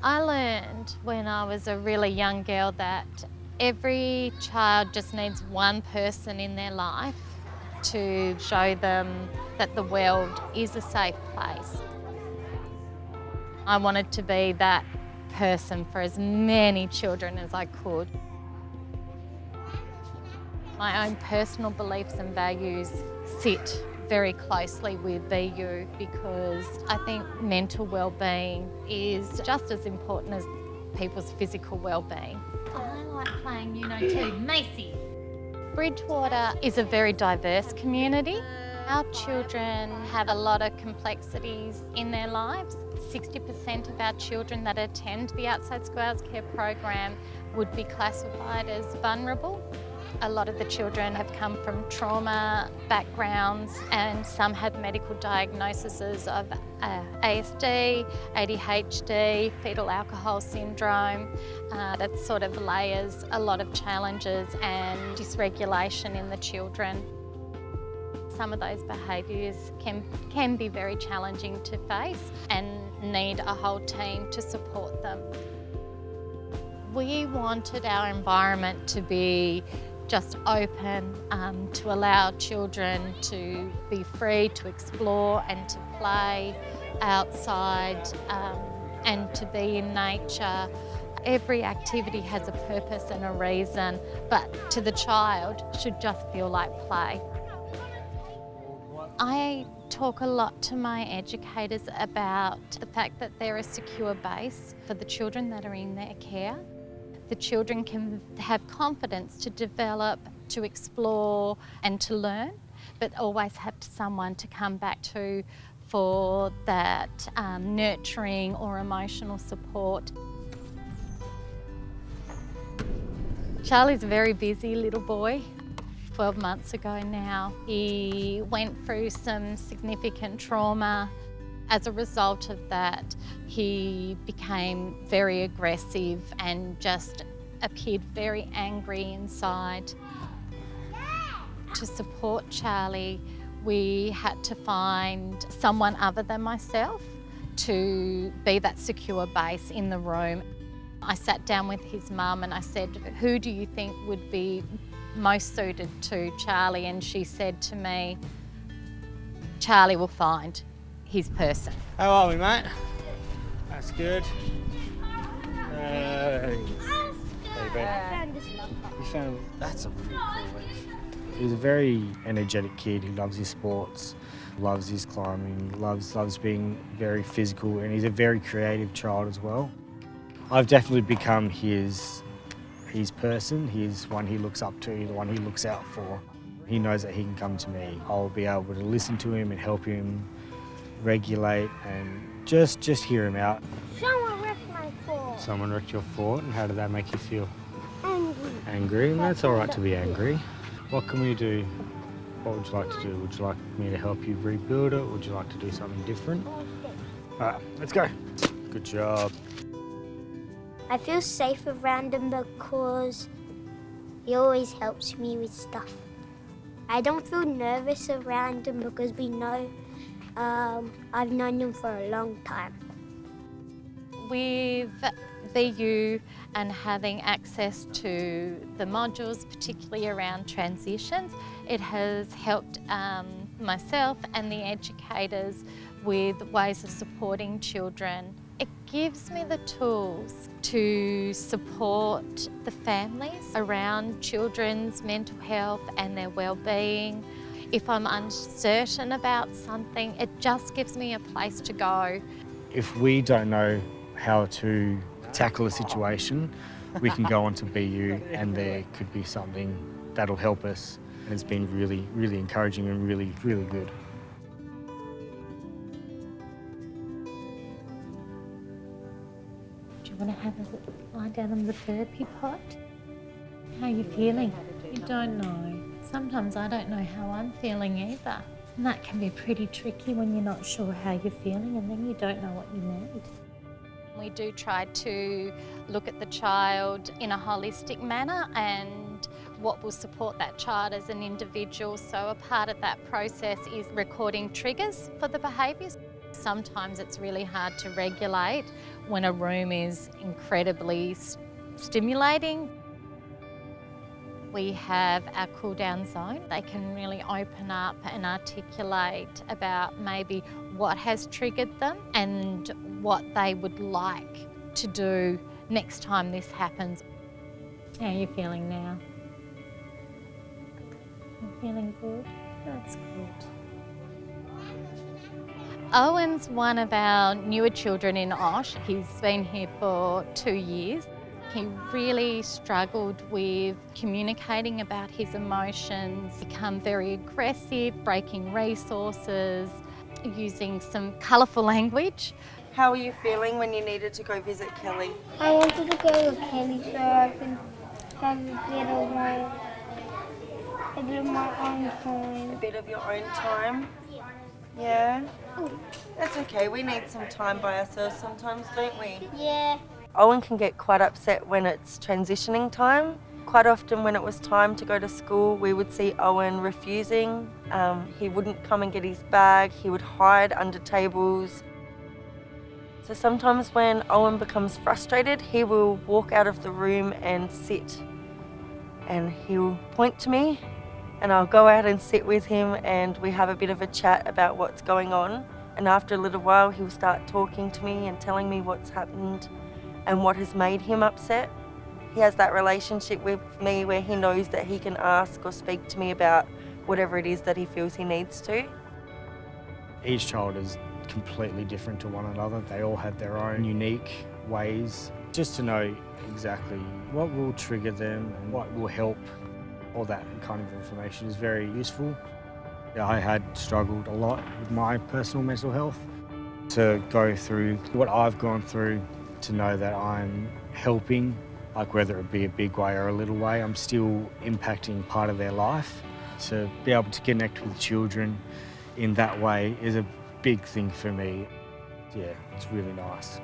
I learned when I was a really young girl that every child just needs one person in their life to show them that the world is a safe place. I wanted to be that person for as many children as I could. My own personal beliefs and values sit very closely with BU because I think mental well-being is just as important as people's physical well-being. I like playing too. Macy. Bridgewater is a very diverse community. Our children have a lot of complexities in their lives. 60% of our children that attend the Outside Schoolhouse Care program would be classified as vulnerable. A lot of the children have come from trauma backgrounds and some have medical diagnoses of ASD, ADHD, fetal alcohol syndrome. That sort of layers a lot of challenges and dysregulation in the children. Some of those behaviours can be very challenging to face and need a whole team to support them. We wanted our environment to be just open, to allow children to be free to explore and to play outside and to be in nature. Every activity has a purpose and a reason, but to the child should just feel like play. I talk a lot to my educators about the fact that they're a secure base for the children that are in their care. The children can have confidence to develop, to explore and to learn, but always have someone to come back to for that nurturing or emotional support. Charlie's a very busy little boy. 12 months ago now, he went through some significant trauma. As a result of that, he became very aggressive and just appeared very angry inside. To support Charlie, we had to find someone other than myself to be that secure base in the room. I sat down with his mum and I said, who do you think would be most suited to Charlie? And she said to me, Charlie will find his person. How are we, mate? That's good. Hey, you found that's a really cool leaf. He's a very energetic kid who loves his sports, loves his climbing, loves being very physical, and he's a very creative child as well. I've definitely become his person. He's one he looks up to, the one he looks out for. He knows that he can come to me. I'll be able to listen to him and help him regulate and just hear him out. Someone wrecked my fort. Someone wrecked your fort, and how did that make you feel? Angry. Angry? And that's all right to be angry. What can we do? What would you like to do? Would you like me to help you rebuild it? Would you like to do something different? All right, let's go. Good job. I feel safe around him because he always helps me with stuff. I don't feel nervous around him because we know I've known him for a long time. With BU and having access to the modules, particularly around transitions, it has helped myself and the educators with ways of supporting children. It gives me the tools to support the families around children's mental health and their well-being. If I'm uncertain about something, it just gives me a place to go. If we don't know how to tackle a situation, we can go on to BU and there could be something that'll help us. And it's been really, really encouraging and really, really good. Do you want to have a lie down on the therapy pot? How are you feeling? You don't know. Sometimes I don't know how I'm feeling either. And that can be pretty tricky when you're not sure how you're feeling and then you don't know what you need. We do try to look at the child in a holistic manner and what will support that child as an individual. So a part of that process is recording triggers for the behaviours. Sometimes it's really hard to regulate when a room is incredibly stimulating. We have our cool down zone. They can really open up and articulate about maybe what has triggered them and what they would like to do next time this happens. How are you feeling now? You feeling good? That's good. Owen's one of our newer children in Osh. He's been here for 2 years. He really struggled with communicating about his emotions, become very aggressive, breaking resources, using some colourful language. How were you feeling when you needed to go visit Kelly? I wanted to go with Kelly so I can have a bit of my own A time. bit of your own time? Yeah? That's okay, we need some time by ourselves sometimes, don't we? Yeah. Owen can get quite upset when it's transitioning time. Quite often when it was time to go to school, we would see Owen refusing. He wouldn't come and get his bag, he would hide under tables. So sometimes when Owen becomes frustrated, he will walk out of the room and sit. And he'll point to me and I'll go out and sit with him and we have a bit of a chat about what's going on. And after a little while, he'll start talking to me and telling me what's happened and what has made him upset. He has that relationship with me where he knows that he can ask or speak to me about whatever it is that he feels he needs to. Each child is completely different to one another. They all have their own unique ways. Just to know exactly what will trigger them and what will help, all that kind of information is very useful. I had struggled a lot with my personal mental health. To go through what I've gone through, to know that I'm helping, like whether it be a big way or a little way, I'm still impacting part of their life. To be able to connect with children in that way is a big thing for me. Yeah, it's really nice.